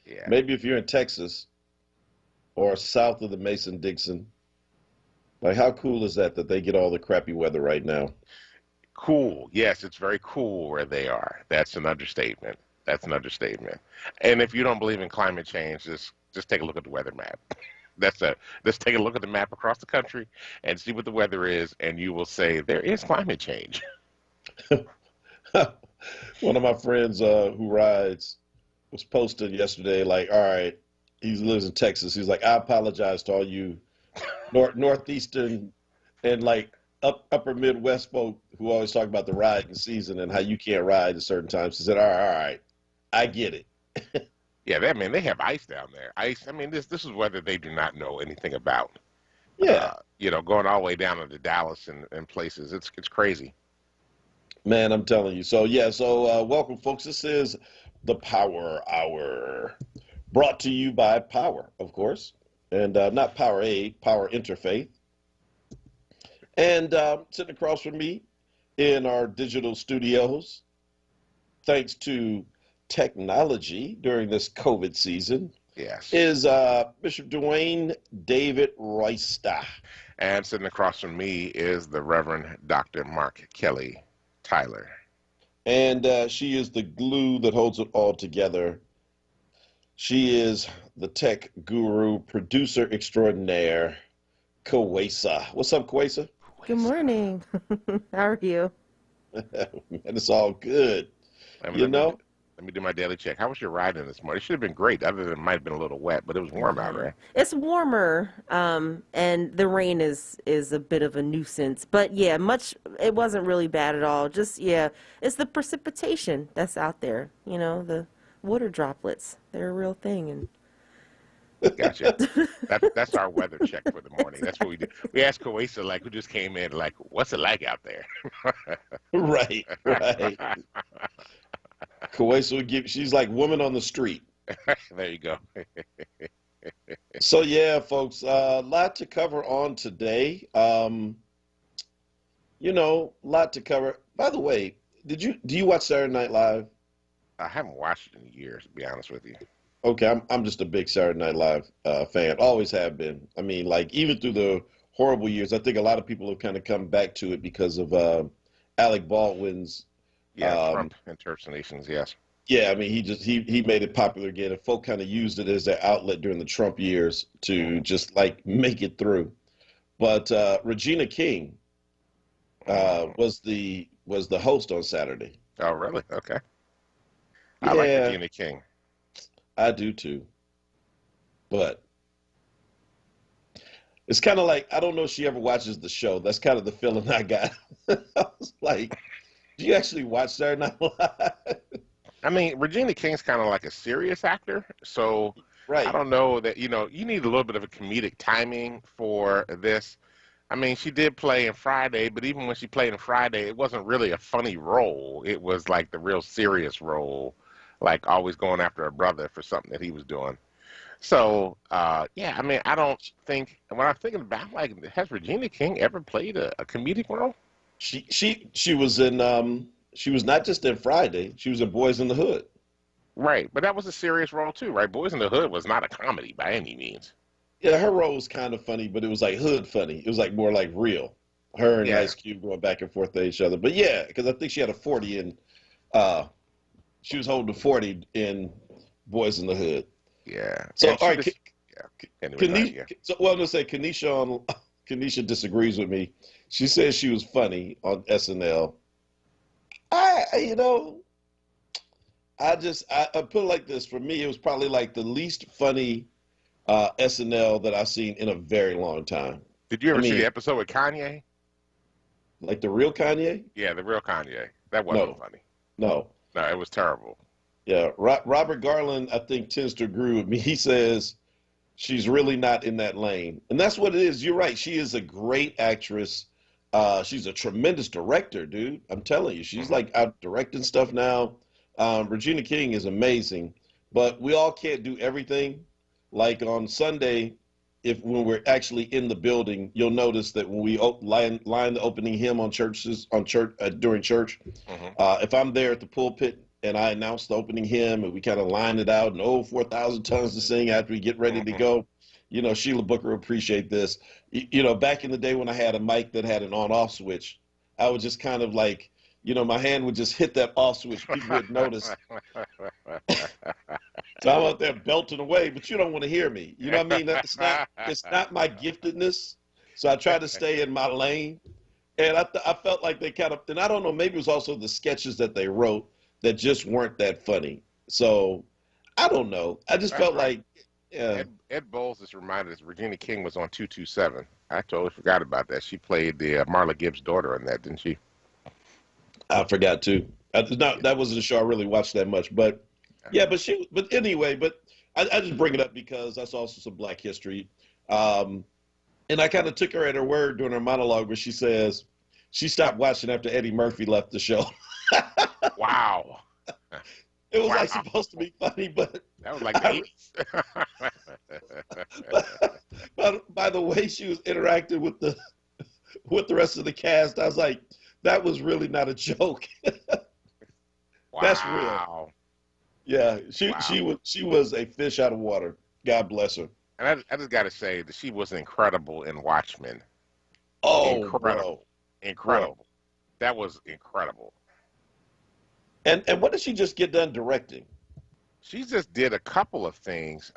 Yeah. Maybe if you're in Texas or south of the Mason-Dixon, like how cool is that they get all the crappy weather right now? Cool. Yes, it's very cool where they are. That's an understatement. That's an understatement. And if you don't believe in climate change, just take a look at the weather map. Let's take a look at the map across the country and see what the weather is, and you will say there is climate change. One of my friends who rides was posting yesterday, like, all right, he lives in Texas. He's like, I apologize to all you northeastern and like upper Midwest folk who always talk about the riding season and how you can't ride at certain times. He said, all right, I get it. Yeah, that man, they have ice down there. Ice. I mean, this is weather they do not know anything about. Yeah, Going all the way down into Dallas and places. It's crazy. man, I'm telling you. So, yeah, welcome, folks. This is the Power Hour, brought to you by Power, of course, and not Powerade, Power Interfaith. And sitting across from me in our digital studios, thanks to technology during this COVID season, Yes. is Bishop Dwayne David Royster. And sitting across from me is the Reverend Dr. Mark Kelly Tyler. And she is the glue that holds it all together. She is the tech guru, producer extraordinaire, Kawesa. What's up, Kawesa? Good morning. How are you? Man, it's all good. Let me, You let me, know? let me do my daily check. How was your riding this morning? It should have been great, other than it might have been a little wet, but it was warm out, right? It's warmer, and the rain is a bit of a nuisance. But yeah, it wasn't really bad at all. Just yeah, it's the precipitation that's out there. The water droplets. They're a real thing, and Gotcha. That's our weather check for the morning. That's what we do. We asked Kawesa, like, who just came in, like, what's it like out there? Right, right. Kawesa would she's like woman on the street. There you go. So yeah, folks, a lot to cover on today. Lot to cover. By the way, do you watch Saturday Night Live? I haven't watched it in years, to be honest with you. Okay, I'm just a big Saturday Night Live fan. Always have been. I mean, like even through the horrible years, I think a lot of people have kind of come back to it because of Alec Baldwin's. Yeah, Trump impersonations, yes. Yeah, I mean, he made it popular again, and folk kind of used it as their outlet during the Trump years to just like make it through. But Regina King was the host on Saturday. Oh, really? Okay. Yeah, I like Regina King. I do too. But it's kind of like I don't know if she ever watches the show. That's kind of the feeling I got. I was like, do you actually watch Saturday Night Live? I mean, Regina King's kind of like a serious actor, so Right. I don't know that, you need a little bit of a comedic timing for this. I mean, she did play in Friday, but even when she played in Friday, it wasn't really a funny role. It was like the real serious role, like always going after her brother for something that he was doing. So, yeah, I mean, I don't think, when I'm thinking about, like, has Regina King ever played a comedic role? She was in she was not just in Friday. She was in Boys in the Hood. Right, but that was a serious role too, right? Boys in the Hood was not a comedy by any means. Yeah, her role was kind of funny, but it was like hood funny. It was like more like real. Her and Yeah, Ice Cube going back and forth to each other. But yeah, because I think she had a 40 in she was holding a 40 in Boys in the Hood. yeah, So and all she right, just, yeah. Anyway, go ahead, yeah. I'm gonna say Kanisha disagrees with me. She says she was funny on SNL. You know, I put it like this. For me, it was probably like the least funny SNL that I've seen in a very long time. Did you I ever see mean, the episode with Kanye? like the real Kanye? Yeah, the real Kanye. That wasn't No, funny. no. No, it was terrible. Yeah, Robert Garland, I think, tends to agree with me. He says she's really not in that lane, and that's what it is. You're right. She is a great actress. She's a tremendous director, dude. I'm telling you, she's Hmm. like out directing stuff now. Regina King is amazing, but we all can't do everything. Like on Sunday, if when we're actually in the building, you'll notice that when we line the opening hymn on churches on church during church, Hmm. if I'm there at the pulpit and I announced the opening hymn, and we kind of lined it out, and 4,000 tongues to sing after we get ready to go. You know, Sheila Booker will appreciate this. You know, back in the day when I had a mic that had an on-off switch, I would just kind of like, you know, my hand would just hit that off switch. People would notice. So I'm out there belting away, but you don't want to hear me. You know what I mean? It's not my giftedness. So I try to stay in my lane. And I felt like they kind of, and I don't know, maybe it was also the sketches that they wrote that just weren't that funny. So I don't know. I just felt like, yeah. Ed Bowles just reminded us Regina King was on 227. I totally forgot about that. She played the Marla Gibbs' daughter in that, didn't she? I forgot too. That wasn't a show I really watched that much, but yeah, but anyway, but I just bring it up because that's also some Black history. And I kind of took her at her word during her monologue where she says she stopped watching after Eddie Murphy left the show. Wow. It was like supposed to be funny, but that was like the 80s. but by the way she was interacting with the rest of the cast, I was like, that was really not a joke. Wow. That's real. Yeah, she was a fish out of water. God bless her. And I just got to say that she was incredible in Watchmen. Oh, incredible. Incredible. Bro. That was incredible. And what did she just get done directing? She just did a couple of things.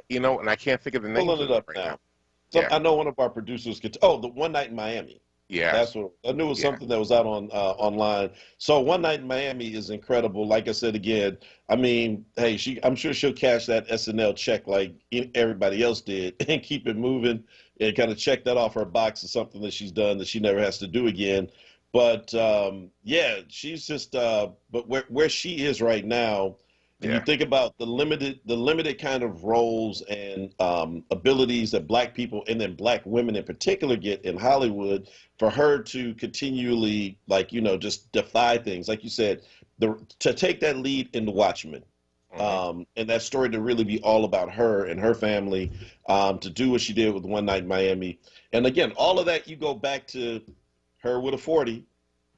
You know, and I can't think of the name. Pulling it up right now. So yeah. I know one of our producers could. The One Night in Miami. Yeah, that's what I knew. It was something that was out on online. So One Night in Miami is incredible. Like I said again, I mean, hey, I'm sure she'll cash that SNL check like everybody else did, and keep it moving, and kind of check that off her box as something that she's done that she never has to do again. But yeah, she's just. But where she is right now. And you think about the limited kind of roles and abilities that Black people and then Black women in particular get in Hollywood, for her to continually, like, you know, just defy things, like you said, to take that lead in The Watchmen, and that story to really be all about her and her family, to do what she did with One Night in Miami, and again, all of that you go back to her with a 40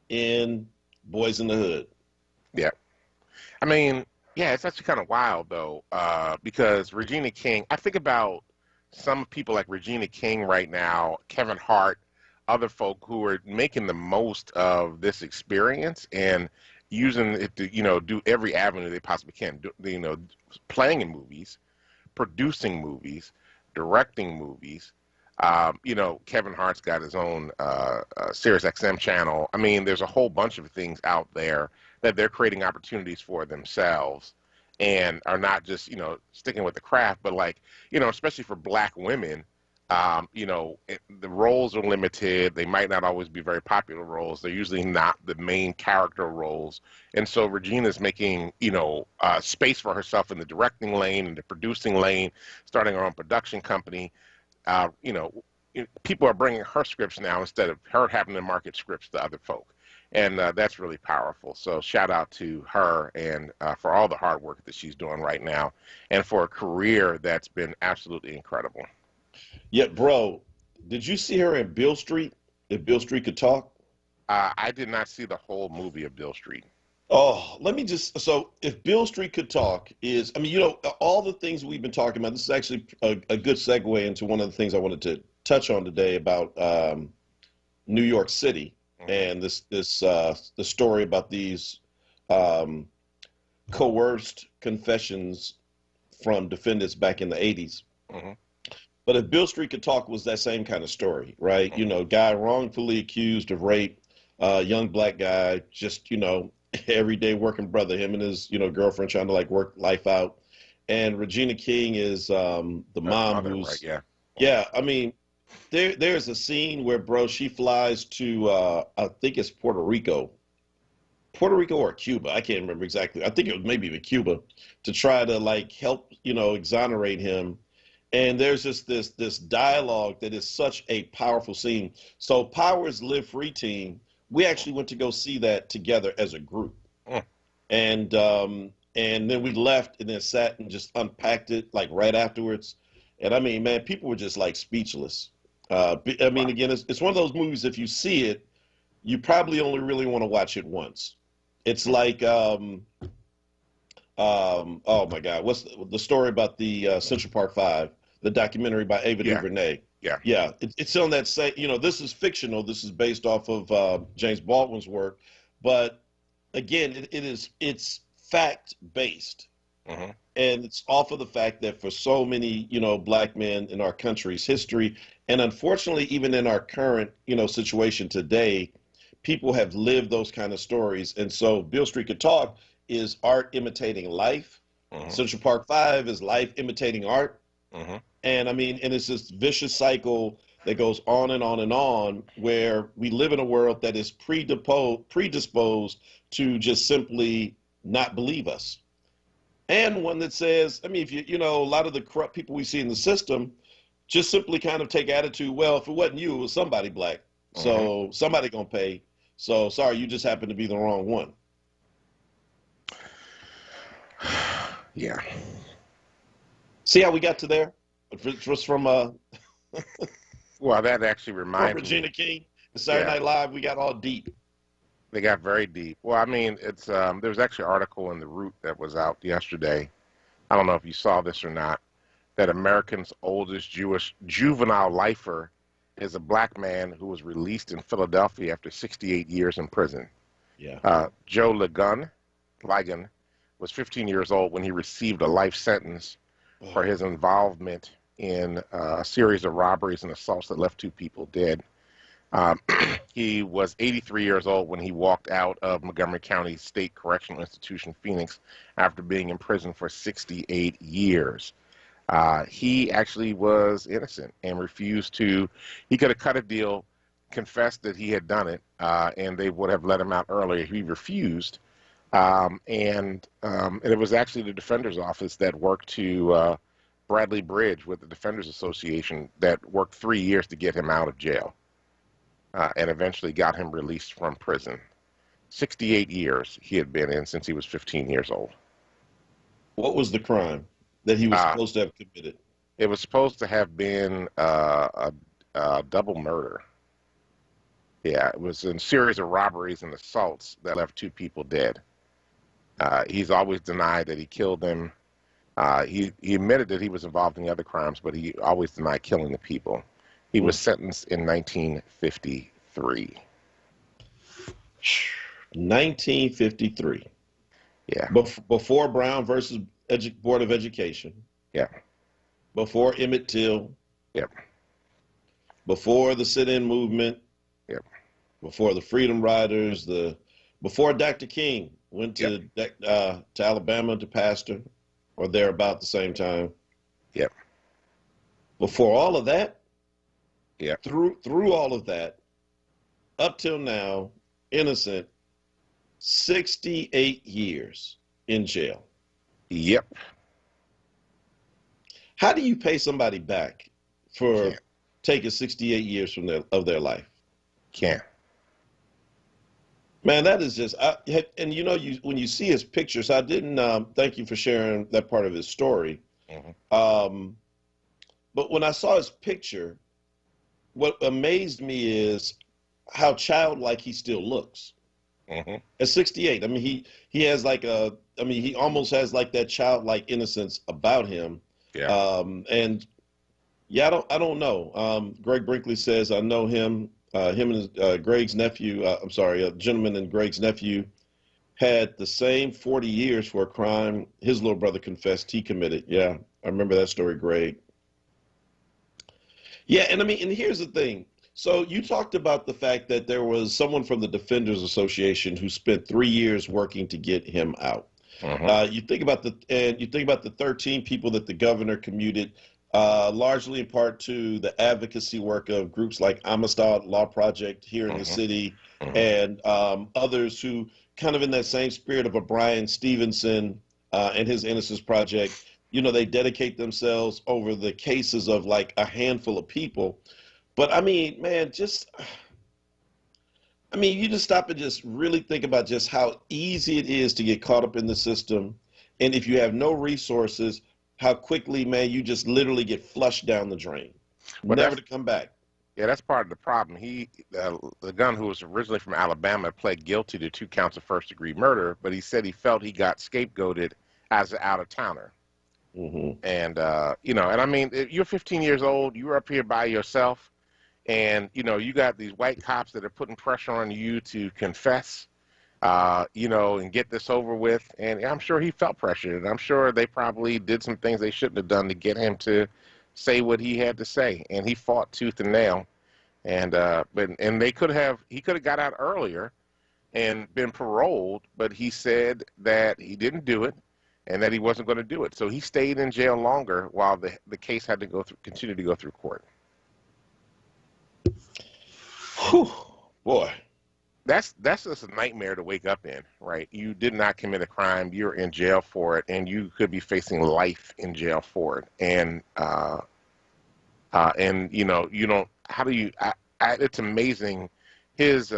in Boys in the Hood. Yeah, I mean. Yeah, it's actually kind of wild, though, because Regina King, I think about some people like Regina King right now, Kevin Hart, other folk who are making the most of this experience and using it to, you know, do every avenue they possibly can. You know, playing in movies, producing movies, directing movies. You know, Kevin Hart's got his own Sirius XM channel. I mean, there's a whole bunch of things out there that they're creating opportunities for themselves and are not just, you know, sticking with the craft, but like, you know, especially for Black women, you know, the roles are limited. They might not always be very popular roles. They're usually not the main character roles. And so Regina's making, you know, space for herself in the directing lane and the producing lane, starting her own production company. You know, people are bringing her scripts now instead of her having to market scripts to other folk. And that's really powerful. So shout out to her and for all the hard work that she's doing right now and for a career that's been absolutely incredible. Yeah, bro, did you see her in Beale Street? If Beale Street Could Talk? I did not see the whole movie of Beale Street. Oh, so if Beale Street Could Talk is, I mean, you know, all the things we've been talking about, this is actually a good segue into one of the things I wanted to touch on today about New York City. And the story about these coerced confessions from defendants back in the 80s. But if Beale Street Could Talk was that same kind of story, right? You know, guy wrongfully accused of rape, young Black guy, just, you know, everyday working brother, him and his, you know, girlfriend trying to like work life out. And Regina King is the mom who's, right, yeah, I mean, there's a scene where, bro, she flies to, I think it's Puerto Rico or Cuba. I can't remember exactly. I think it was maybe even Cuba, to try to like help, you know, exonerate him. And there's just this dialogue that is such a powerful scene. So Powers Live Free team, we actually went to go see that together as a group. And then we left and then sat and just unpacked it like right afterwards. And I mean, man, people were just like speechless. I mean, again, it's one of those movies, if you see it, you probably only really want to watch it once. It's like oh my God, what's the story about the Central Park Five, the documentary by Ava Yeah, DuVernay? yeah. Yeah, it's on that same. This is fictional. This is based off of James Baldwin's work, but again, it's fact based, Hmm. and it's off of the fact that for so many black men in our country's history, and unfortunately even in our current situation today, people have lived those kind of stories. And so Bill Street Could Talk is art imitating life. Hmm. Central Park Five is life imitating art. Hmm. And I mean, and it's this vicious cycle that goes on and on and on, where we live in a world that is predisposed to just simply not believe us. And one that says, I mean, if a lot of the corrupt people we see in the system just simply kind of take attitude, well, if it wasn't you, it was somebody black. Hmm. So somebody gonna pay. So sorry, you just happen to be the wrong one. Yeah. See how we got to there? Just from Well, that actually from reminds Regina me. King and Saturday Yeah, Night Live, we got all deep. they got very deep. Well, I mean, it's there was actually an article in the Root that was out yesterday. I don't know if you saw this or not. That America's oldest Jewish juvenile lifer is a black man who was released in Philadelphia after 68 years in prison. Yeah. Joe Ligon was 15 years old when he received a life sentence for Oh, his involvement in a series of robberies and assaults that left two people dead. Um, he was 83 years old when he walked out of Montgomery County State Correctional Institution, Phoenix, after being in prison for 68 years. He actually was innocent and refused to. He could have cut a deal, confessed that he had done it, and they would have let him out earlier. He refused, and it was actually the defender's office that worked to Bradley Bridge with the Defenders Association that worked 3 years to get him out of jail, and eventually got him released from prison. 68 years he had been in since he was 15 years old. what was the crime that he was Uh, supposed to have committed? it was supposed to have been a double murder. Yeah, it was a series of robberies and assaults that left two people dead. He's always denied that he killed them. He admitted that he was involved in the other crimes, but he always denied killing the people. He Hmm. was sentenced in 1953. 1953, Yeah, before Brown versus Board of Education, yeah, before Emmett Till, yep, before the sit-in movement, yep, before the Freedom Riders, before Dr. King went yep, to Alabama to pastor, or there about the same time. yep, Before all of that, yep, through all of that, up till now, innocent, 68 years in jail. yep. How do you pay somebody back for Can't, taking 68 years of their life? can't. Man, that is just, and when you see his pictures, I didn't, thank you for sharing that part of his story. Hmm. Um, but when I saw his picture, what amazed me is how childlike he still looks. Hmm. At 68, I mean, he has like he almost has like that childlike innocence about him. Yeah. And yeah, I don't know. Greg Brinkley says I know him. Him and Greg's nephew. I'm sorry, a gentleman and Greg's nephew had the same 40 years for a crime his little brother confessed he committed. Yeah, I remember that story, Greg. Yeah, and I mean, and here's the thing. So you talked about the fact that there was someone from the Defenders Association who spent 3 years working to get him out. Hmm. You think about the 13 people that the governor commuted, largely in part to the advocacy work of groups like Amistad Law Project here in the Hmm. city, Hmm. and others who kind of in that same spirit of a Brian Stevenson and his Innocence Project. They dedicate themselves over the cases of like a handful of people. But I mean, man, you just stop and just really think about just how easy it is to get caught up in the system. And if you have no resources, how quickly, man, you just literally get flushed down the drain, But never that's to come back. Yeah, that's part of the problem. The gun who was originally from Alabama, pled guilty to 2 counts of first-degree murder, but he said he felt he got scapegoated as an out-of-towner. Mm-hmm. And and I mean, you're 15 years old, you're up here by yourself, and you got these white cops that are putting pressure on you to confess, and get this over with. And I'm sure he felt pressured, and I'm sure they probably did some things they shouldn't have done to get him to say what he had to say. And he fought tooth and nail. And he could have got out earlier and been paroled, but he said that he didn't do it and that he wasn't going to do it. So he stayed in jail longer while the case had to continue to go through court. Whew, boy. That's just a nightmare to wake up in, right? You did not commit a crime. You're in jail for it, and you could be facing life in jail for it. And you don't. How do you? It's amazing his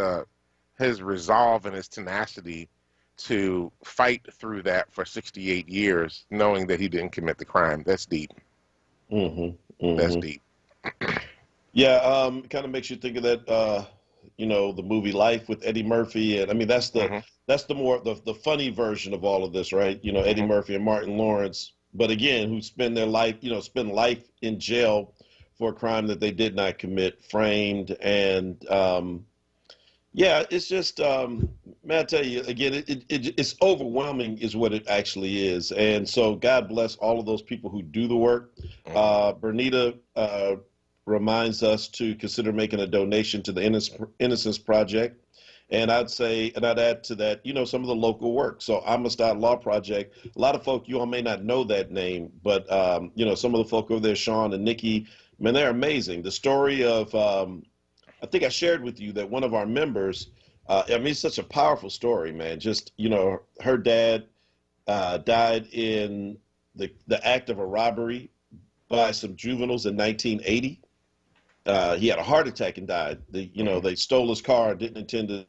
resolve and his tenacity to fight through that for 68 years, knowing that he didn't commit the crime. That's deep. Mm-hmm. Mm-hmm. That's deep. Yeah, it kind of makes you think of that. The movie Life with Eddie Murphy, and I mean that's the more the funny version of all of this, right? Eddie Murphy and Martin Lawrence, but again, who spend life in jail for a crime that they did not commit, framed, and it's just man, I tell you again, it's overwhelming, is what it actually is, and so God bless all of those people who do the work. Bernita reminds us to consider making a donation to the Innocence Project. And I'd add to that, some of the local work. So Amistad Law Project, a lot of folk, you all may not know that name, but, some of the folk over there, Sean and Nikki, man, they're amazing. The story of, I think I shared with you that one of our members, it's such a powerful story, man. Just, her dad died in the act of a robbery by some juveniles in 1980. He had a heart attack and died. They stole his car, didn't intend to,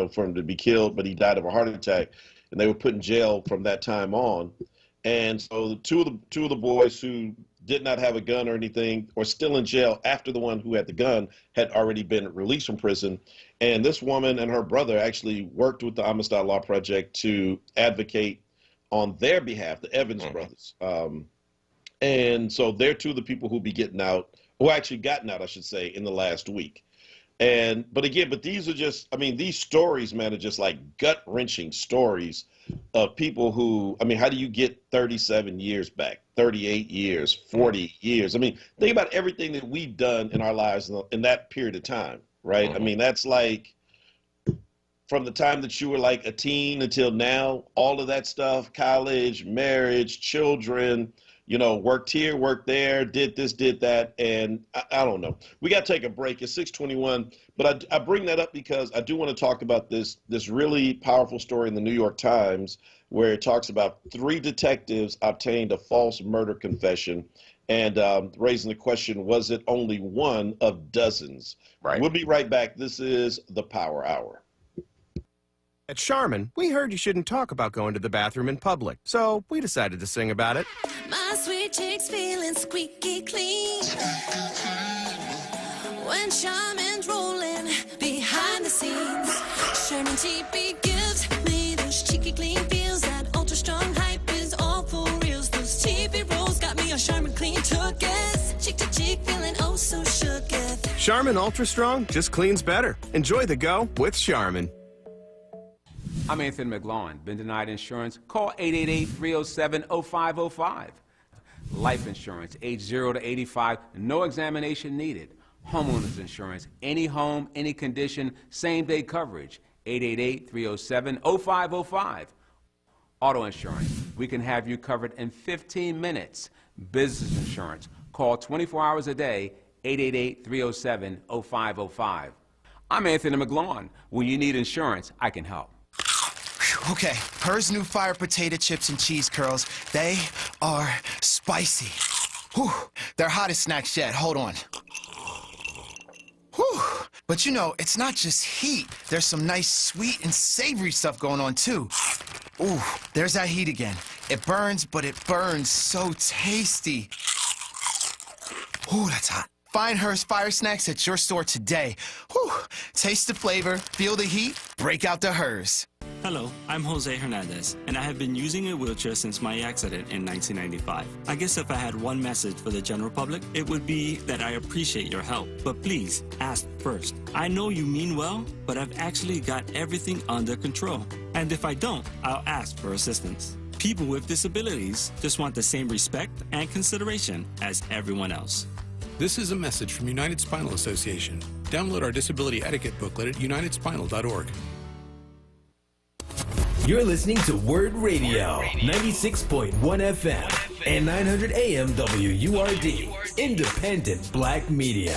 for him to be killed, but he died of a heart attack, and they were put in jail from that time on. And so the two of the boys who did not have a gun or anything, or still in jail after the one who had the gun had already been released from prison. And this woman and her brother actually worked with the Amistad Law Project to advocate on their behalf, the Evans brothers. And so they're two of the people who'll be getting out. Who actually gotten out, I should say, in the last week. But these are just, these stories, man, are just like gut-wrenching stories of people who, how do you get 37 years back, 38 years, 40 years? Think about everything that we've done in our lives in that period of time, right? That's like from the time that you were like a teen until now, all of that stuff, college, marriage, children, worked here, worked there, did this, did that, and I don't know. We got to take a break. It's 6:21, but I bring that up because I do want to talk about this really powerful story in the New York Times where it talks about 3 detectives obtained a false murder confession and raising the question, was it only one of dozens? Right. We'll be right back. This is the Power Hour. At Charmin, we heard you shouldn't talk about going to the bathroom in public, so we decided to sing about it. My sweet cheeks feeling squeaky clean when Charmin's rolling behind the scenes. Charmin TP gives me those cheeky clean feels. That ultra strong hype is all for reals. Those TP rolls got me a Charmin clean tooketh. Cheek to cheek feeling oh so shooketh. Charmin Ultra Strong just cleans better. Enjoy the go with Charmin. I'm Anthony McLaurin. Been denied insurance? Call 888-307-0505. Life insurance, age 0 to 85, no examination needed. Homeowners insurance, any home, any condition, same-day coverage, 888-307-0505. Auto insurance, we can have you covered in 15 minutes. Business insurance, call 24 hours a day, 888-307-0505. I'm Anthony McLaurin. When you need insurance, I can help. Okay, Her's new fire potato chips and cheese curls, they are spicy. Whew, they're hottest snacks yet, hold on. Whew, but it's not just heat. There's some nice sweet and savory stuff going on too. Ooh, there's that heat again. It burns, but it burns so tasty. Ooh, that's hot. Find Hers Fire Snacks at your store today. Whew. Taste the flavor, feel the heat, break out the Hers. Hello, I'm Jose Hernandez, and I have been using a wheelchair since my accident in 1995. I guess if I had one message for the general public, it would be that I appreciate your help. But please, ask first. I know you mean well, but I've actually got everything under control. And if I don't, I'll ask for assistance. People with disabilities just want the same respect and consideration as everyone else. This is a message from United Spinal Association. Download our disability etiquette booklet at unitedspinal.org. You're listening to WURD Radio, 96.1 FM and 900 AM WURD, independent black media.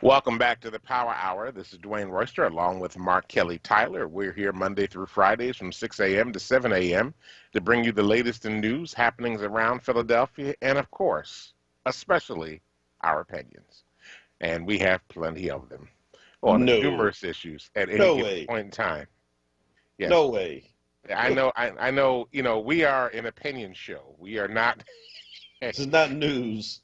Welcome back to the Power Hour. This is Dwayne Royster along with Mark Kelly Tyler. We're here Monday through Fridays from 6 a.m. to 7 a.m. to bring you the latest in news, happenings around Philadelphia, and of course, especially our opinions. And we have plenty of them on numerous issues at any given point in time. Yes. No way. I know, we are an opinion show. We are not. This is not news.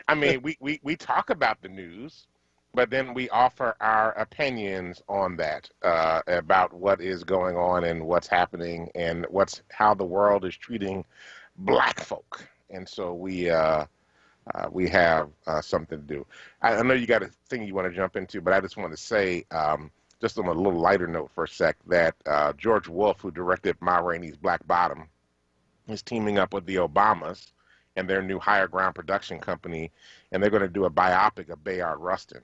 I mean, we talk about the news, but then we offer our opinions on that, about what is going on and what's happening and how the world is treating black folk. And so we have something to do. I know you got a thing you want to jump into, but I just want to say, just on a little lighter note for a sec, that George Wolfe, who directed Ma Rainey's Black Bottom, is teaming up with the Obamas and their new Higher Ground production company, and they're going to do a biopic of Bayard Rustin,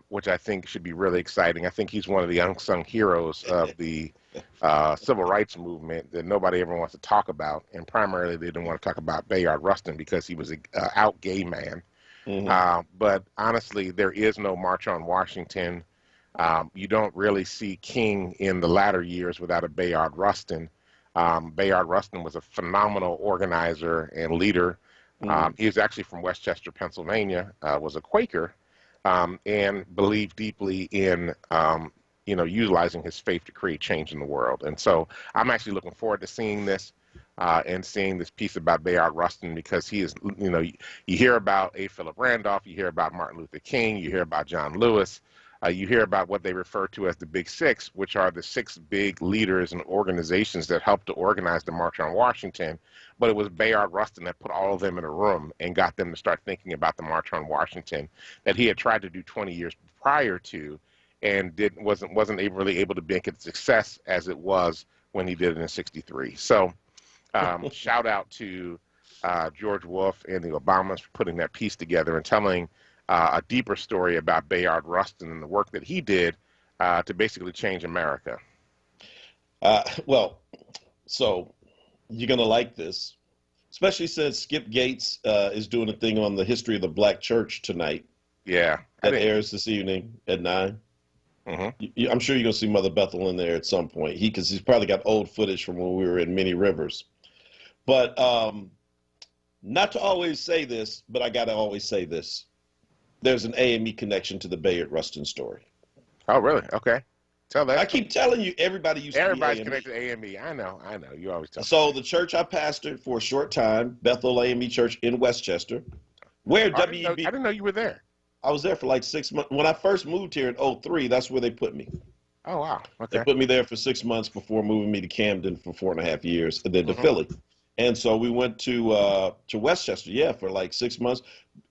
which I think should be really exciting. I think he's one of the unsung heroes of the civil rights movement that nobody ever wants to talk about, and primarily they didn't want to talk about Bayard Rustin because he was an out gay man. Mm-hmm. But honestly, there is no March on Washington. You don't really see King in the latter years without a Bayard Rustin. Bayard Rustin was a phenomenal organizer and leader. He was actually from Westchester, Pennsylvania, was a Quaker, and believed deeply in, utilizing his faith to create change in the world. And so I'm actually looking forward to seeing this and seeing this piece about Bayard Rustin, because he is, you hear about A. Philip Randolph, you hear about Martin Luther King, you hear about John Lewis. You hear about what they refer to as the Big Six, which are the 6 big leaders and organizations that helped to organize the March on Washington. But it was Bayard Rustin that put all of them in a room and got them to start thinking about the March on Washington that he had tried to do 20 years prior to, and wasn't really able to make it a success as it was when he did it in '63. So shout out to George Wolfe and the Obamas for putting that piece together and telling a deeper story about Bayard Rustin and the work that he did to basically change America. So you're going to like this, especially since Skip Gates is doing a thing on the history of the black church tonight. Yeah. That airs this evening at 9. Mm-hmm. I'm sure you're going to see Mother Bethel in there at some point. Because he's probably got old footage from when we were in Many Rivers. But not to always say this, but I got to always say this. There's an AME connection to the Bayard Rustin story. Oh, really? Okay. Tell that. I keep telling you, everybody's connected to AME. I know. You always tell me. So the church I pastored for a short time, Bethel AME Church in Westchester, where WEB. I didn't know you were there. I was there for like 6 months. When I first moved here in 2003, that's where they put me. Oh, wow. Okay. They put me there for 6 months before moving me to Camden for 4.5 years, and then to Philly. And so we went to Westchester, for like 6 months.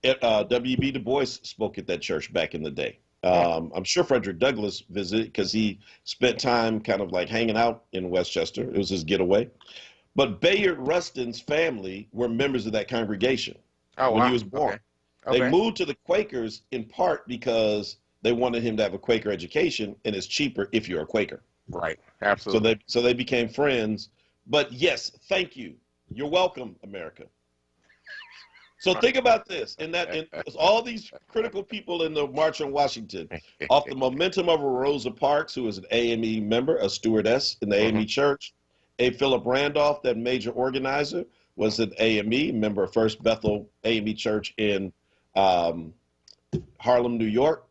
W.B. Du Bois spoke at that church back in the day. I'm sure Frederick Douglass visited because he spent time kind of like hanging out in Westchester. It was his getaway. But Bayard Rustin's family were members of that congregation when he was born. Okay. They moved to the Quakers in part because they wanted him to have a Quaker education, and it's cheaper if you're a Quaker. Right, absolutely. So they became friends. But yes, thank you. You're welcome, America. So think about this, and all these critical people in the March on Washington, off the momentum of a Rosa Parks, who is an AME member, a stewardess in the AME Church, A. Philip Randolph, that major organizer, was an AME member of First Bethel AME Church in Harlem, New York.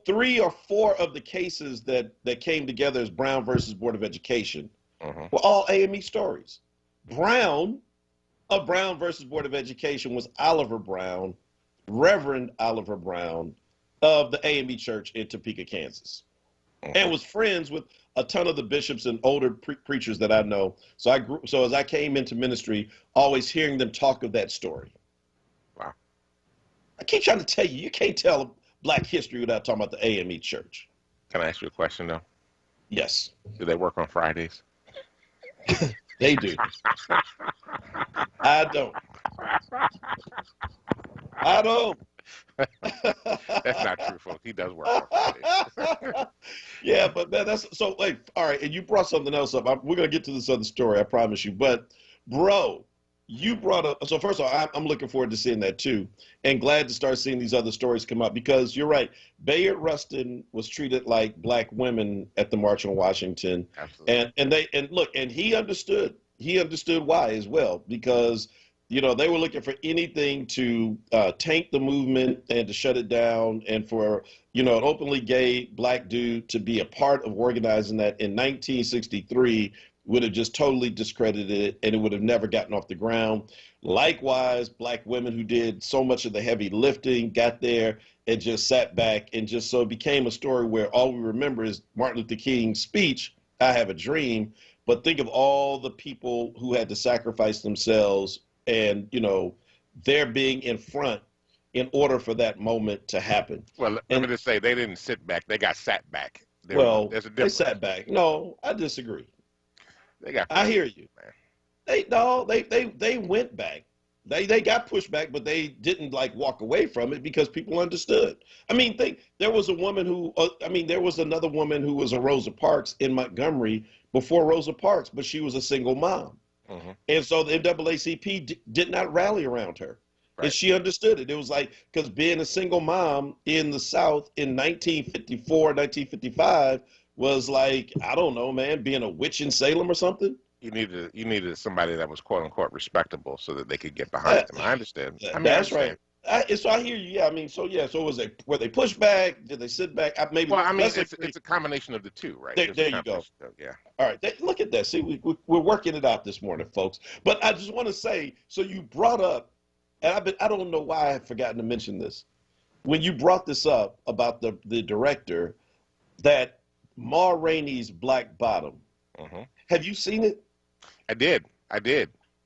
3 or 4 of the cases that came together as Brown versus Board of Education were all AME stories. Brown versus Board of Education was Oliver Brown, Reverend Oliver Brown of the AME Church in Topeka, Kansas, and was friends with a ton of the bishops and older preachers that I know. So so as I came into ministry, always hearing them talk of that story. Wow. I keep trying to tell you, you can't tell Black history without talking about the AME Church. Can I ask you a question, though? Yes. Do they work on Fridays? They do. I don't. I don't. That's not true, folks. He does work on Fridays. Yeah, but man, that's so. Wait, all right, and you brought something else up. We're gonna get to this other story, I promise you. But, bro, you brought up. So first of all, I'm looking forward to seeing that too, and glad to start seeing these other stories come up because you're right. Bayard Rustin was treated like Black women at the March on Washington, Absolutely. and look, and he understood. He understood why as well because. You know, they were looking for anything to tank the movement and to shut it down. And for, you know, an openly gay Black dude to be a part of organizing that in 1963 would have just totally discredited it and it would have never gotten off the ground. Likewise, Black women who did so much of the heavy lifting got there and just sat back and just so it became a story where all we remember is Martin Luther King's speech, I Have a Dream. But think of all the people who had to sacrifice themselves and, you know, they're being in front in order for that moment to happen. Well, let me just say, they didn't sit back. They got sat back. There's a they difference. sat back. No, I disagree. They got. I hear you. Man. They went back. They got pushed back, but they didn't like walk away from it because people understood. I mean, there was a woman who, there was another woman who was a Rosa Parks in Montgomery before Rosa Parks, but she was a single mom. Mm-hmm. And so the NAACP did not rally around her. Right. And she understood it. It was like, because being a single mom in the South in 1954, 1955 was like, I don't know, man, being a witch in Salem or something. You needed somebody that was quote unquote respectable so that they could get behind them. I understand. That's right. So I hear you. Yeah, were they pushed back? Did they sit back? It's a combination of the two, right? There you go. Yeah. All right. Look at that. See, we're working it out this morning, folks. But I just want to say, so you brought up, and I don't know why I had forgotten to mention this. When you brought this up about the director, that Ma Rainey's Black Bottom. Mm-hmm. Have you seen it? I did.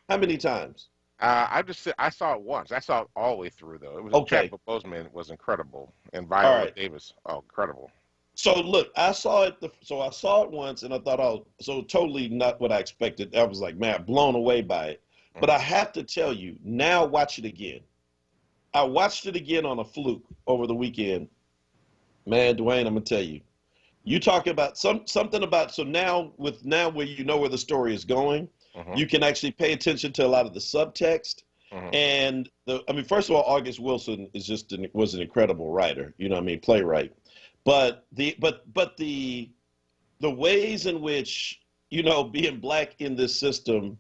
How many times? I saw it once. I saw it all the way through, though. It was okay. Chadwick Boseman was incredible, and Viola Davis, incredible. So look, I saw it once, and I thought, so totally not what I expected. I was like, man, blown away by it. Mm-hmm. But I have to tell you, now watch it again. I watched it again on a fluke over the weekend. Man, Dwayne, I'm gonna tell you, you talk about something about now where you know where the story is going. Mm-hmm. You can actually pay attention to a lot of the subtext. Mm-hmm. And first of all, August Wilson was an incredible writer, playwright. But the ways in which, being Black in this system,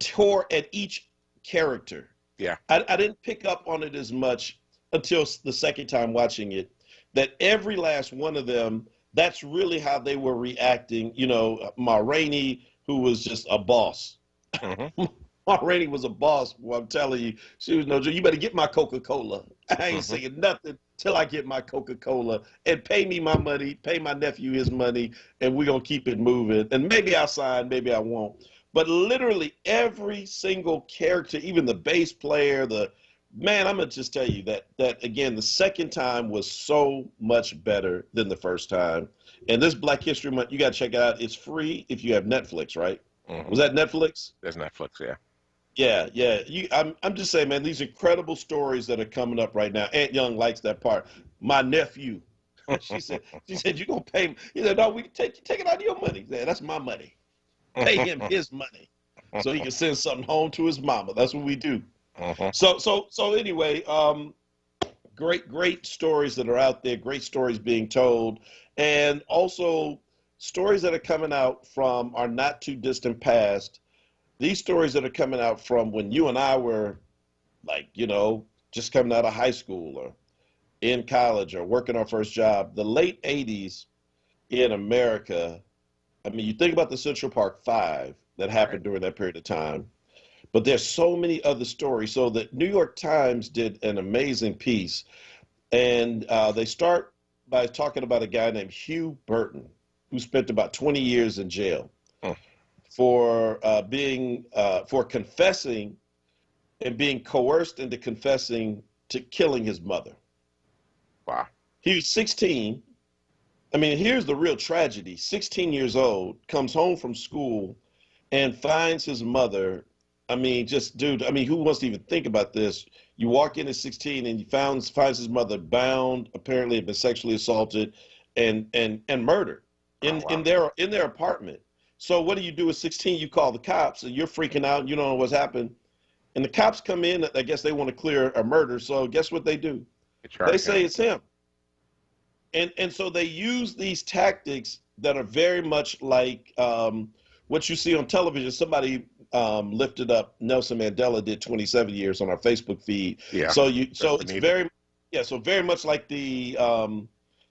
tore at each character. Yeah. I didn't pick up on it as much until the second time watching it, that every last one of them, that's really how they were reacting. Ma Rainey, who was just a boss. Mm-hmm. Ma Rainey was a boss. Well, I'm telling you, she was no joke. You better get my Coca-Cola. I ain't saying nothing till I get my Coca-Cola and pay me my money, pay my nephew his money, and we're going to keep it moving. And maybe I'll sign, maybe I won't. But literally every single character, even the bass player, I'm going to just tell you that again, the second time was so much better than the first time. And this Black History Month, you got to check it out. It's free if you have Netflix, right? Mm-hmm. Was that Netflix? That's Netflix, yeah. Yeah. I'm just saying, man, these incredible stories that are coming up right now. Aunt Young likes that part. My nephew, she said, you're going to pay me. He said, no, we can take it out of your money. Yeah, that's my money. Pay him his money so he can send something home to his mama. That's what we do. Uh-huh. So anyway, great stories that are out there, great stories being told, and also stories that are coming out from our not too distant past. These stories that are coming out from when you and I were just coming out of high school or in college or working our first job, the late 80s in America. You think about the Central Park Five that happened during that period of time. But there's so many other stories. So the New York Times did an amazing piece, and they start by talking about a guy named Hugh Burton, who spent about 20 years in jail for for confessing and being coerced into confessing to killing his mother. Wow. He was 16. I mean, here's the real tragedy. 16 years old, comes home from school and finds his mother. I mean, just, dude, I mean, who wants to even think about this? You walk in at 16 and you finds his mother bound, apparently had been sexually assaulted and murdered in their apartment. So what do you do at 16? You call the cops and you're freaking out and you don't know what's happened. And the cops come in, I guess they want to clear a murder. So guess what they do? They say it's him. And so they use these tactics that are very much like what you see on television. Somebody lifted up Nelson Mandela did 27 years on our Facebook feed. Yeah. So it's very much like the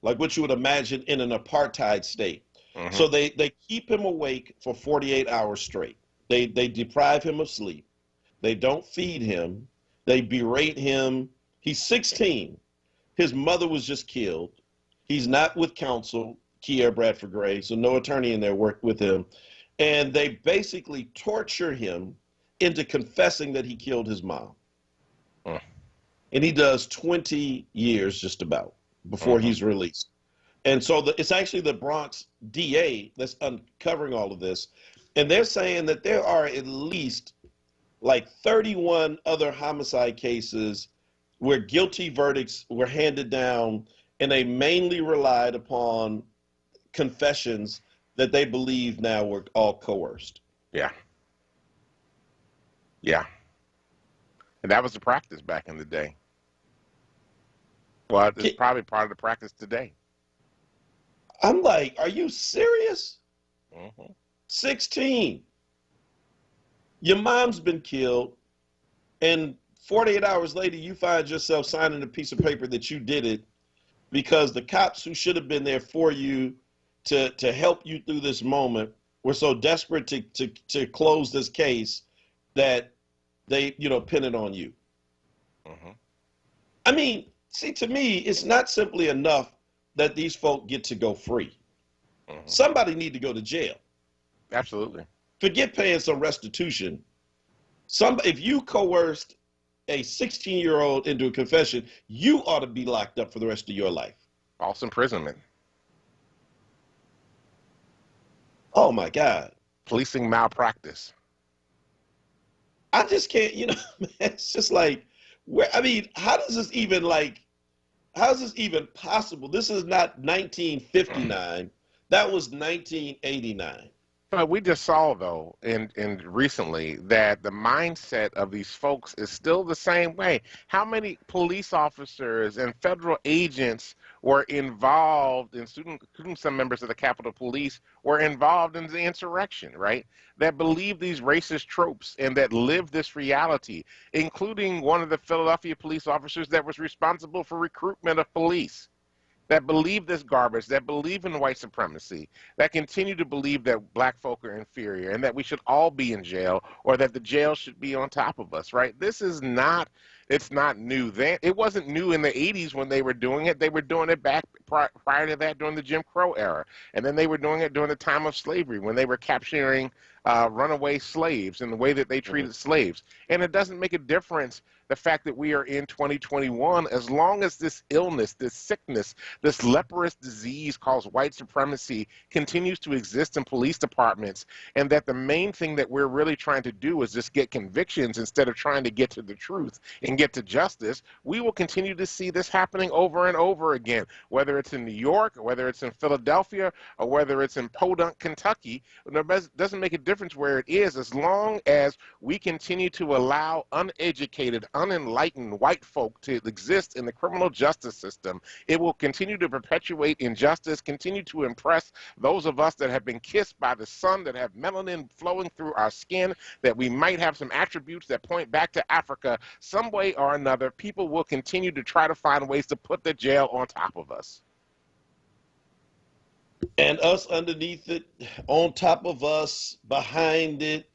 like what you would imagine in an apartheid state. Mm-hmm. So they keep him awake for 48 hours straight. They deprive him of sleep. They don't feed him. They berate him. He's 16. His mother was just killed. He's not with counsel, Kier Bradford Gray, so no attorney in there worked with him. And they basically torture him into confessing that he killed his mom. And he does 20 years just about before he's released. And so it's actually the Bronx DA that's uncovering all of this. And they're saying that there are at least like 31 other homicide cases where guilty verdicts were handed down and they mainly relied upon confessions that they believe now were all coerced. Yeah. Yeah. And that was the practice back in the day. Well, it's probably part of the practice today. I'm like, are you serious? 16. Your mom's been killed, and 48 hours later, you find yourself signing a piece of paper that you did it because the cops who should have been there for you to help you through this moment were so desperate to close this case that they, pin it on you. I mean, see, to me, it's not simply enough that these folk get to go free. Somebody need to go to jail. Absolutely. Forget paying some restitution. If you coerced a 16-year-old into a confession, you ought to be locked up for the rest of your life. False imprisonment. Oh my God. Policing malpractice. I just can't, man, it's just like, how is this even possible? This is not 1959. That was 1989. But we just saw, though, and recently, that the mindset of these folks is still the same way. How many police officers and federal agents were involved, including some members of the Capitol Police, were involved in the insurrection, right? That believe these racist tropes and that live this reality, including one of the Philadelphia police officers that was responsible for recruitment of police, that believe this garbage, that believe in white supremacy, that continue to believe that black folk are inferior and that we should all be in jail or that the jail should be on top of us, right? It's not new then. It wasn't new in the 80s when they were doing it. They were doing it back prior to that during the Jim Crow era. And then they were doing it during the time of slavery when they were capturing runaway slaves and the way that they treated slaves. And it doesn't make a difference the fact that we are in 2021, as long as this illness, this sickness, this leprous disease called white supremacy continues to exist in police departments, and that the main thing that we're really trying to do is just get convictions instead of trying to get to the truth and get to justice, we will continue to see this happening over and over again, whether it's in New York, or whether it's in Philadelphia, or whether it's in Podunk, Kentucky. It doesn't make a difference where it is, as long as we continue to allow uneducated, unenlightened white folk to exist in the criminal justice system. It will continue to perpetuate injustice, continue to impress those of us that have been kissed by the sun, that have melanin flowing through our skin, that we might have some attributes that point back to Africa. Some way or another, people will continue to try to find ways to put the jail on top of us. And us underneath it, on top of us, behind it,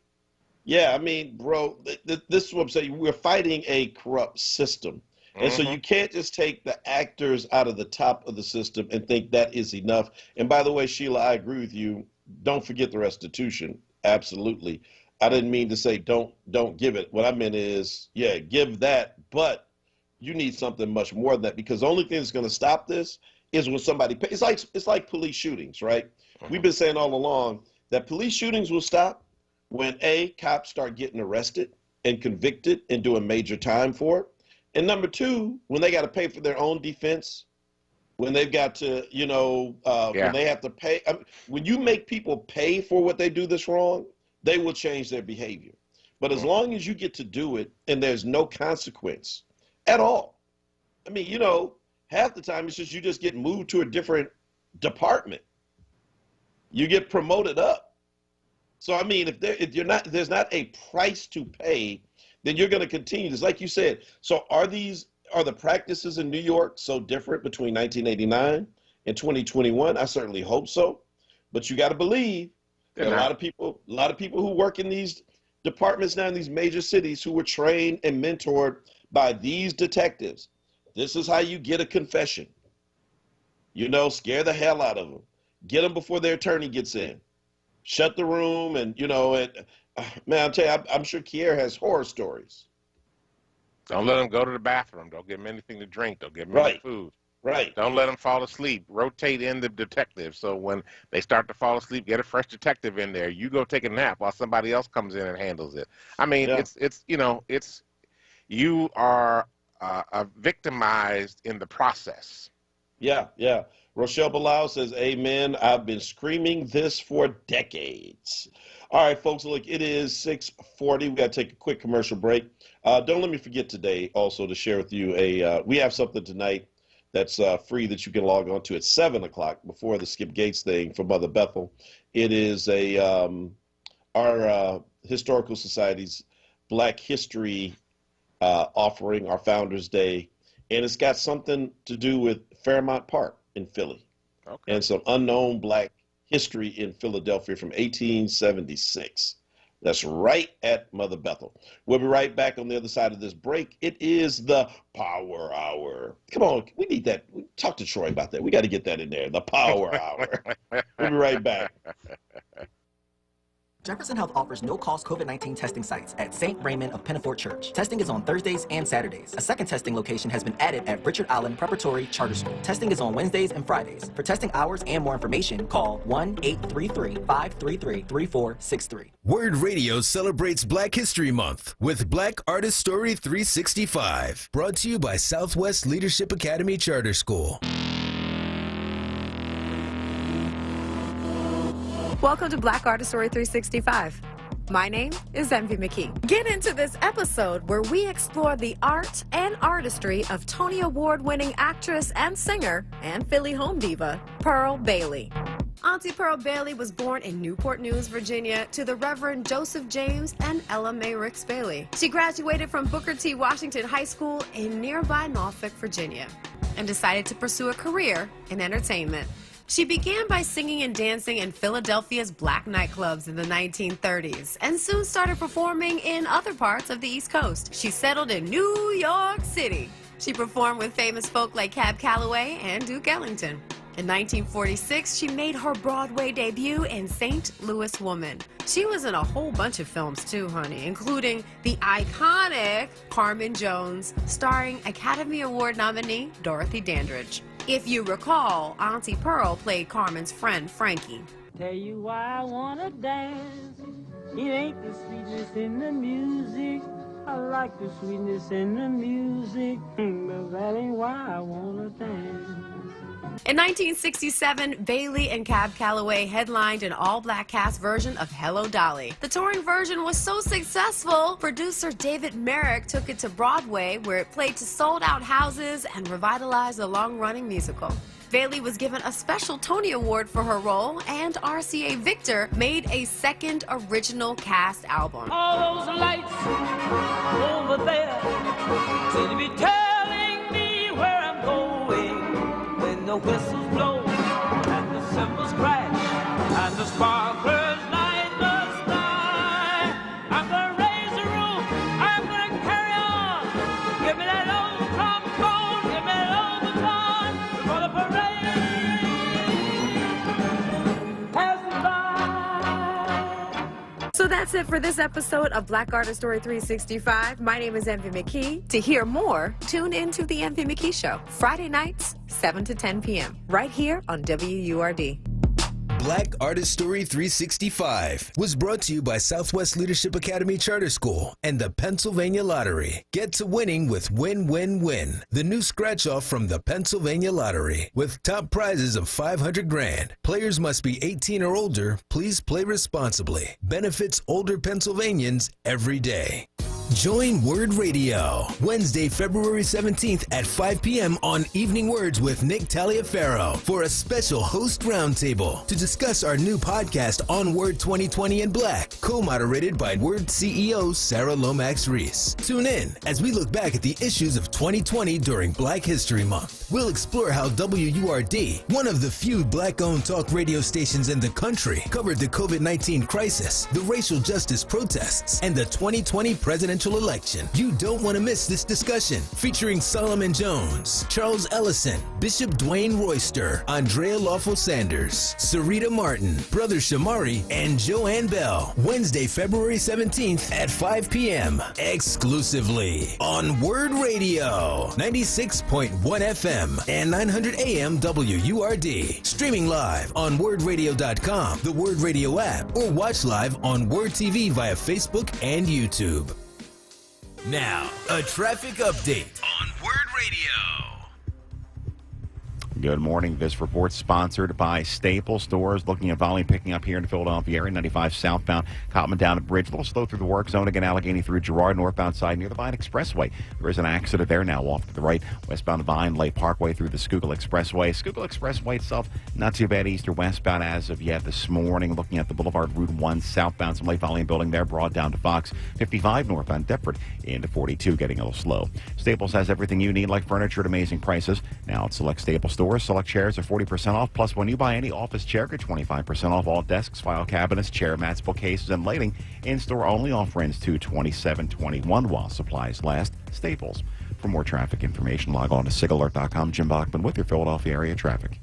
Yeah, I mean, bro, this is what I'm saying. We're fighting a corrupt system. And so Hmm. you can't just take the actors out of the top of the system and think that is enough. And by the way, Sheila, I agree with you. Don't forget the restitution. Absolutely. I didn't mean to say don't give it. What I meant is, yeah, give that, but you need something much more than that, because the only thing that's going to stop this is when somebody pays. It's like police shootings, right? We've been saying all along that police shootings will stop when cops start getting arrested and convicted and doing major time for it. And number two, when they got to pay for their own defense, when they've got to, when they have to pay. I mean, when you make people pay for what they do that's wrong, they will change their behavior. But as long as you get to do it and there's no consequence at all, I mean, half the time it's just you just get moved to a different department. You get promoted up. So I mean, if there's not a price to pay, then you're going to continue this. Like you said, so are the practices in New York so different between 1989 and 2021? I certainly hope so. But you got to believe there are a lot of people who work in these departments now in these major cities who were trained and mentored by these detectives. This is how you get a confession. Scare the hell out of them. Get them before their attorney gets in. Shut the room, and man, I'll tell you, I'm sure Kier has horror stories. Don't let them go to the bathroom. Don't give them anything to drink. Don't give them any food. Right. Don't let them fall asleep. Rotate in the detective. So when they start to fall asleep, get a fresh detective in there. You go take a nap while somebody else comes in and handles it. I mean, you are victimized in the process. Yeah. Rochelle Bilal says, amen. I've been screaming this for decades. All right, folks, look, it is 6:40. We got to take a quick commercial break. Don't let me forget today also to share with you we have something tonight that's free that you can log on to at 7 o'clock before the Skip Gates thing for Mother Bethel. It is our Historical Society's Black History offering, our Founders Day, and it's got something to do with Fairmount Park in Philly, and some unknown Black history in Philadelphia from 1876. That's right at Mother Bethel. We'll be right back on the other side of this break. It is the Power Hour. Come on, we need that. Talk to Troy about that. We got to get that in there, the Power Hour. We'll be right back. Jefferson Health offers no-cost COVID-19 testing sites at St. Raymond of Pinafort Church. Testing is on Thursdays and Saturdays. A second testing location has been added at Richard Allen Preparatory Charter School. Testing is on Wednesdays and Fridays. For testing hours and more information, call 1-833-533-3463. WURD Radio celebrates Black History Month with Black Artist Story 365. Brought to you by Southwest Leadership Academy Charter School. Welcome to Black Artist Story 365. My name is Envy McKee. Get into this episode where we explore the art and artistry of Tony Award-winning actress and singer and Philly home diva, Pearl Bailey. Auntie Pearl Bailey was born in Newport News, Virginia, to the Reverend Joseph James and Ella Mae Ricks Bailey. She graduated from Booker T. Washington High School in nearby Norfolk, Virginia, and decided to pursue a career in entertainment. She began by singing and dancing in Philadelphia's black nightclubs in the 1930s and soon started performing in other parts of the East Coast. She settled in New York City. She performed with famous folk like Cab Calloway and Duke Ellington. In 1946, she made her Broadway debut in St. Louis Woman. She was in a whole bunch of films too, honey, including the iconic Carmen Jones, starring Academy Award nominee Dorothy Dandridge. If you recall, Auntie Pearl played Carmen's friend, Frankie. Tell you why I wanna dance. It ain't the sweetness in the music. I like the sweetness in the music. But that ain't why I wanna dance. In 1967, Bailey and Cab Calloway headlined an all-black cast version of Hello Dolly. The touring version was so successful, producer David Merrick took it to Broadway, where it played to sold-out houses and revitalized the long-running musical. Bailey was given a special Tony Award for her role, and RCA Victor made a second original cast album. All those lights over there seem to be telling me where I'm going. When the whistles blow and the cymbals crash and the sparklers light the sky, I'm gonna That's it for this episode of Black Artist Story 365. My name is Envy McKee. To hear more, tune into The Envy McKee Show, Friday nights, 7 to 10 p.m., right here on WURD. Black Artist Story 365 was brought to you by Southwest Leadership Academy Charter School and the Pennsylvania Lottery. Get to winning with Win, Win, Win, the new scratch-off from the Pennsylvania Lottery, with top prizes of $500,000. Players must be 18 or older. Please play responsibly. Benefits older Pennsylvanians every day. Join WURD Radio Wednesday, February 17th at 5 p.m. on Evening Words with Nick Taliaferro for a special host roundtable to discuss our new podcast onWURD 2020 in Black, co-moderated by WURD CEO Sarah Lomax Reese. Tune in as we look back at the issues of 2020 during Black History Month. We'll explore how WURD, one of the few Black-owned talk radio stations in the country, covered the COVID-19 crisis, the racial justice protests, and the 2020 presidential election. You don't want to miss this discussion, featuring Solomon Jones, Charles Ellison, Bishop Dwayne Royster, Andrea Lawful Sanders, Sarita Martin, Brother Shamari, and Joanne Bell. Wednesday, February 17th at 5 p.m. exclusively on WURD Radio, 96.1 FM and 900 AM WURD. Streaming live on WURDradio.com, the WURD Radio app, or watch live on WURD TV via Facebook and YouTube. Now, a traffic update on WURD Radio. Good morning. This report sponsored by Staples Stores. Looking at volume picking up here in the Philadelphia area, 95 southbound, Cotman down at Bridge. A little slow through the work zone again, Allegheny through Girard, northbound side near the Vine Expressway. There is an accident there now off to the right, westbound Vine, Lake Parkway through the Schuylkill Expressway. Schuylkill Expressway itself, not too bad east or westbound as of yet this morning. Looking at the Boulevard Route 1 southbound, some late volume building there, Broad down to Fox. 55 northbound Deptford into 42, getting a little slow. Staples has everything you need, like furniture at amazing prices. Now at select Staples stores, select chairs are 40% off, plus when you buy any office chair, get 25% off all desks, file cabinets, chair mats, bookcases, and lighting. In-store only, offer ends to 27/21 while supplies last. Staples. For more traffic information, log on to sigalert.com. Jim Bachman with your Philadelphia area traffic.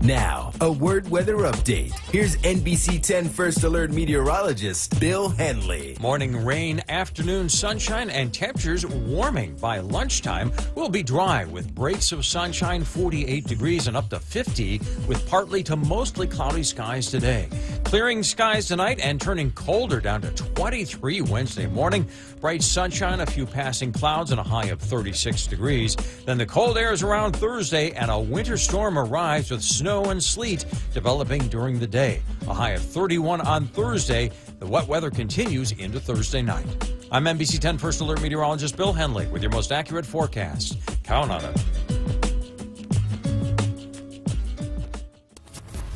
Now, a WURD weather update. Here's NBC 10 First Alert meteorologist Bill Henley. Morning rain, afternoon sunshine, and temperatures warming. By lunchtime, we'll be dry with breaks of sunshine, 48 degrees and up to 50, with partly to mostly cloudy skies today. Clearing skies tonight and turning colder down to 23 Wednesday morning. Bright sunshine, a few passing clouds, and a high of 36 degrees. Then the cold air is around Thursday, and a winter storm arrives with snow and sleet developing during the day. A high of 31 on Thursday. The wet weather continues into Thursday night. I'm NBC 10 First Alert meteorologist Bill Henley with your most accurate forecast. Count on it.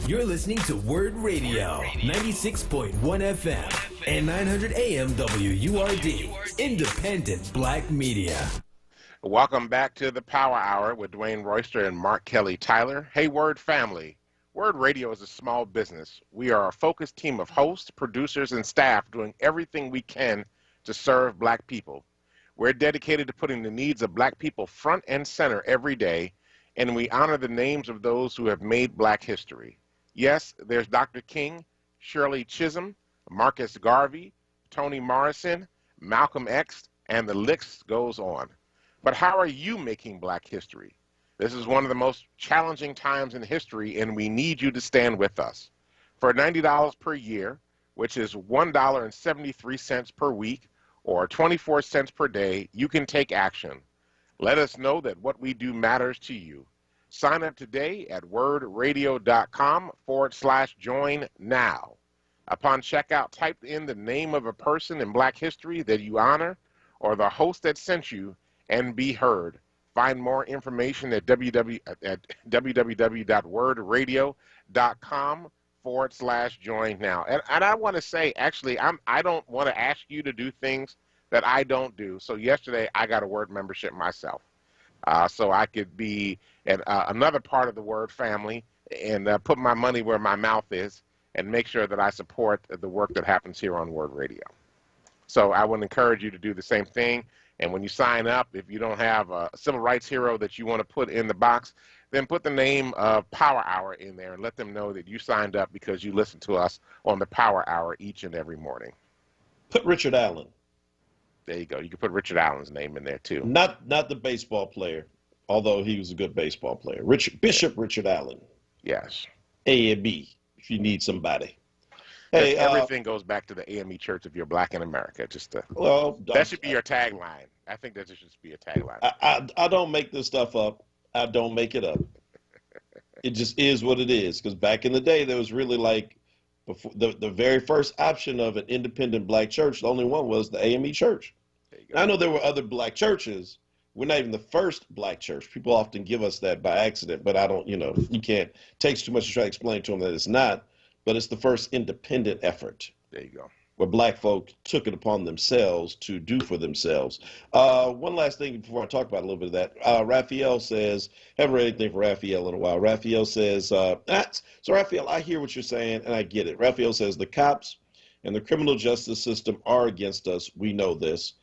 You're listening to WURD Radio, 96.1 FM and 900 AM WURD, independent Black media. Welcome back to the Power Hour with Dwayne Royster and Mark Kelly Tyler. Hey, WURD family. WURD Radio is a small business. We are a focused team of hosts, producers, and staff doing everything we can to serve Black people. We're dedicated to putting the needs of Black people front and center every day, and we honor the names of those who have made Black history. Yes, there's Dr. King, Shirley Chisholm, Marcus Garvey, Toni Morrison, Malcolm X, and the list goes on. But how are you making Black history? This is one of the most challenging times in history, and we need you to stand with us. For $90 per year, which is $1.73 per week, or 24 cents per day, you can take action. Let us know that what we do matters to you. Sign up today at wordradio.com/join now. Upon checkout, type in the name of a person in Black history that you honor or the host that sent you and be heard. Find more information at www.wordradio.com/join now. And I want to say, actually, I don't want to ask you to do things that I don't do. So yesterday, I got a WURD membership myself. So I could be another part of the WURD family and put my money where my mouth is and make sure that I support the work that happens here on WURD Radio. So I would encourage you to do the same thing. And when you sign up, if you don't have a civil rights hero that you want to put in the box, then put the name of Power Hour in there and let them know that you signed up because you listen to us on the Power Hour each and every morning. Put Richard Allen. There you go. You can put Richard Allen's name in there too. Not the baseball player, although he was a good baseball player. Bishop Richard Allen. Yes. AME, if you need somebody. Hey, everything goes back to the AME Church if you're black in America. That should be your tagline. I think that should be a tagline. I don't make this stuff up. I don't make it up. It just is what it is. Because back in the day, there was really like before the very first option of an independent black church. The only one was the AME Church. I know there were other black churches. We're not even the first black church. People often give us that by accident, but I don't. You can't. It takes too much to try to explain to them that it's not. But it's the first independent effort. There you go. Where black folk took it upon themselves to do for themselves. One last thing before I talk about a little bit of that. Raphael says, haven't read anything for Raphael in a while. Raphael says, so Raphael, I hear what you're saying and I get it. Raphael says the cops and the criminal justice system are against us. We know this.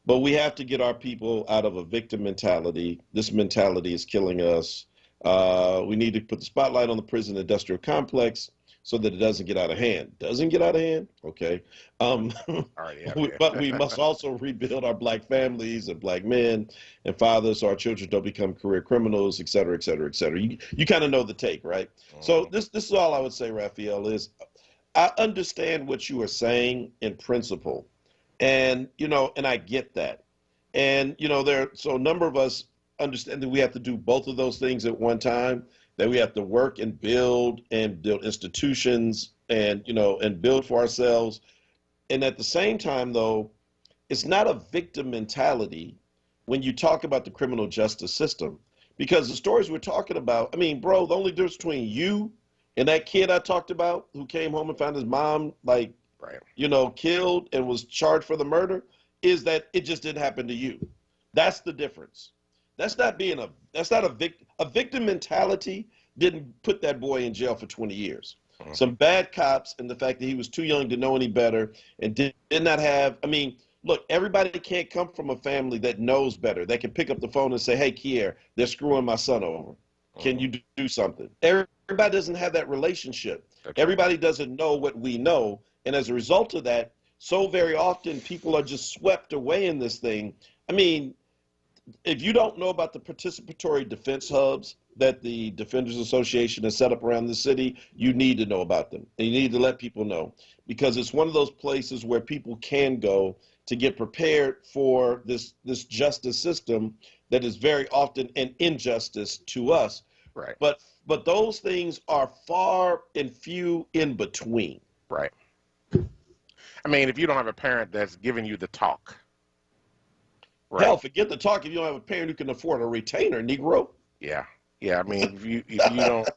But we have to get our people out of a victim mentality. This mentality is killing us. We need to put the spotlight on the prison industrial complex so that it doesn't get out of hand. Doesn't get out of hand? Okay. But we must also rebuild our black families and black men and fathers so our children don't become career criminals, et cetera, et cetera, et cetera. You kind of know the take, right? So this is all I would say, Raphael, is I understand what you are saying in principle. And, and I get that. And, so a number of us understand that we have to do both of those things at one time, that we have to work and build institutions and, and build for ourselves. And at the same time, though, it's not a victim mentality when you talk about the criminal justice system, because the stories we're talking about, bro, the only difference between you and that kid I talked about who came home and found his mom, killed and was charged for the murder is that it just didn't happen to you. That's the difference. That's not a victim. A victim mentality didn't put that boy in jail for 20 years. Some bad cops and the fact that he was too young to know any better and did not have, look, everybody can't come from a family that knows better. They can pick up the phone and say, hey, Kier, they're screwing my son over. Can you do something? Everybody doesn't have that relationship. Everybody doesn't know what we know. And as a result of that, so very often people are just swept away in this thing. If you don't know about the participatory defense hubs that the Defenders Association has set up around the city, you need to know about them. And you need to let people know, because it's one of those places where people can go to get prepared for this justice system that is very often an injustice to us. Right. But those things are far and few in between. Right. If you don't have a parent that's giving you the talk. Right. Hell, forget the talk if you don't have a parent who can afford a retainer, Negro. Yeah. If you don't,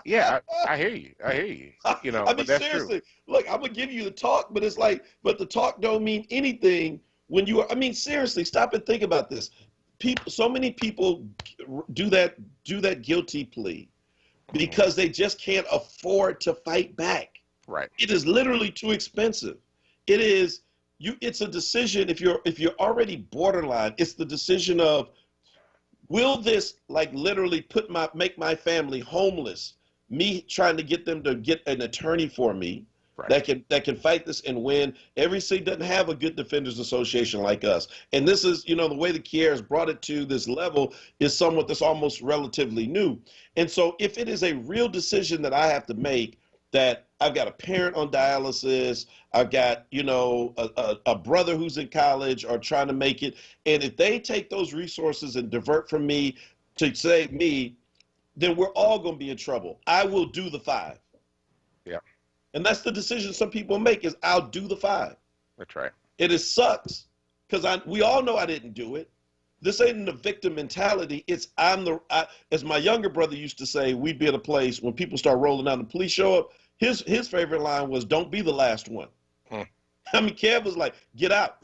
yeah, I hear you. But that's seriously, true. Look, I'm gonna give you the talk, but it's like, but the talk don't mean anything when you are. Seriously, stop and think about this. So many people do that guilty plea because they just can't afford to fight back. Right. It is literally too expensive. It is. It's a decision. If you're already borderline, it's the decision of, will this literally make my family homeless? Me trying to get them to get an attorney for me that can fight this and win. Every city doesn't have a good defenders association like us. And this is, the way the Kier has brought it to this level is somewhat that's almost relatively new. And so if it is a real decision that I have to make, that I've got a parent on dialysis, I've got, a brother who's in college or trying to make it. And if they take those resources and divert from me to save me, then we're all going to be in trouble. I will do the 5. Yeah. And that's the decision some people make is I'll do the 5. That's right. It sucks because we all know I didn't do it. This ain't a victim mentality. It's as my younger brother used to say, we'd be at a place when people start rolling out and the police show up. His favorite line was, don't be the last one. Kev was like, get out.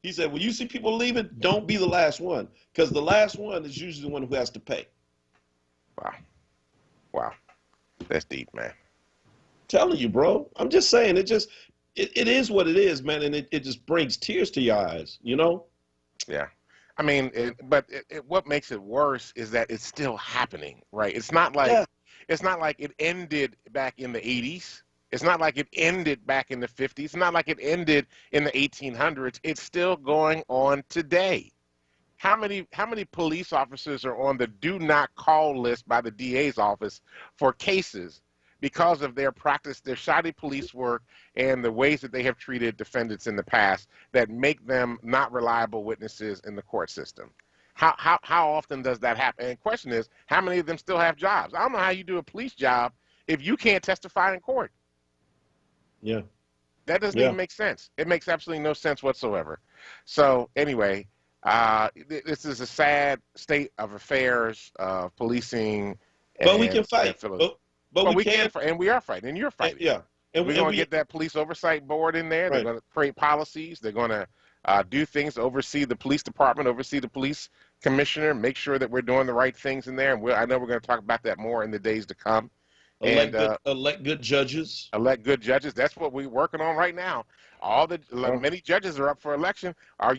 He said, when you see people leaving, don't be the last one, because the last one is usually the one who has to pay. Wow. That's deep, man. Telling you, bro. I'm just saying, it is what it is, man, and it just brings tears to your eyes, Yeah. I mean, what makes it worse is that it's still happening, right? It's not like it ended back in the 80s. It's not like it ended back in the 50s. It's not like it ended in the 1800s. It's still going on today. How many police officers are on the do not call list by the DA's office for cases because of their practice, their shoddy police work, and the ways that they have treated defendants in the past that make them not reliable witnesses in the court system? How often does that happen? And the question is, how many of them still have jobs? I don't know how you do a police job if you can't testify in court. Yeah. That doesn't even make sense. It makes absolutely no sense whatsoever. So anyway, this is a sad state of affairs of policing. But we can fight. But we can, and we are fighting, and you're fighting. Yeah. And we're going to get that police oversight board in there. They're going to create policies. They're going to do things to oversee the police department, oversee the police commissioner, make sure that we're doing the right things in there. And I know we're going to talk about that more in the days to come. Elect good judges. Elect good judges. That's what we're working on right now. Many judges are up for election. Are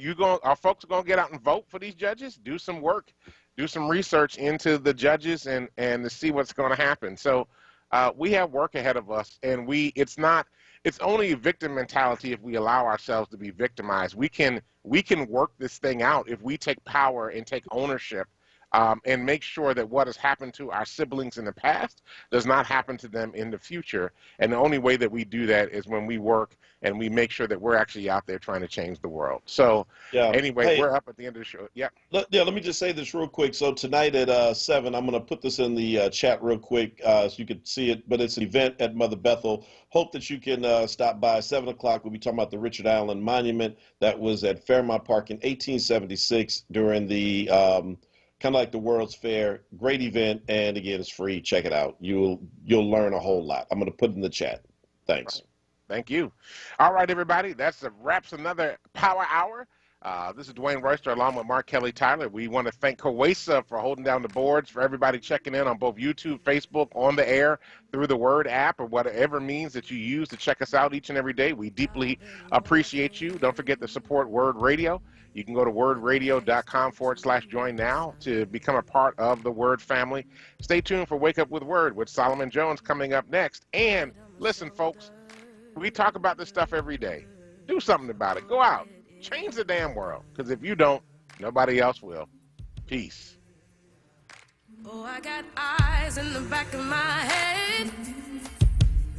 folks going to get out and vote for these judges? Do some work, do some research into the judges and to see what's going to happen. So we have work ahead of us, and it's only a victim mentality if we allow ourselves to be victimized. We can work this thing out if we take power and take ownership. And make sure that what has happened to our siblings in the past does not happen to them in the future. And the only way that we do that is when we work and we make sure that we're actually out there trying to change the world. So anyway, we're up at the end of the show. Yeah. Let me just say this real quick. So tonight at 7, I'm going to put this in the chat real quick so you can see it. But it's an event at Mother Bethel. Hope that you can stop by. 7 o'clock, we'll be talking about the Richard Allen Monument that was at Fairmount Park in 1876 during the kind of like the World's Fair. Great event, and again, it's free. Check it out. You'll learn a whole lot. I'm going to put it in the chat. Thanks. Thank you. All right, everybody. That's wraps another Power Hour. This is Dwayne Royster along with Mark Kelly Tyler. We want to thank Kawesa for holding down the boards, for everybody checking in on both YouTube, Facebook, on the air, through the WURD app, or whatever means that you use to check us out each and every day. We deeply appreciate you. Don't forget to support WURD Radio. You can go to wordradio.com/join now to become a part of the WURD family. Stay tuned for Wake Up with WURD with Solomon Jones coming up next. And listen, folks, we talk about this stuff every day. Do something about it. Go out. Change the damn world. Because if you don't, nobody else will. Peace. Oh, I got eyes in the back of my head.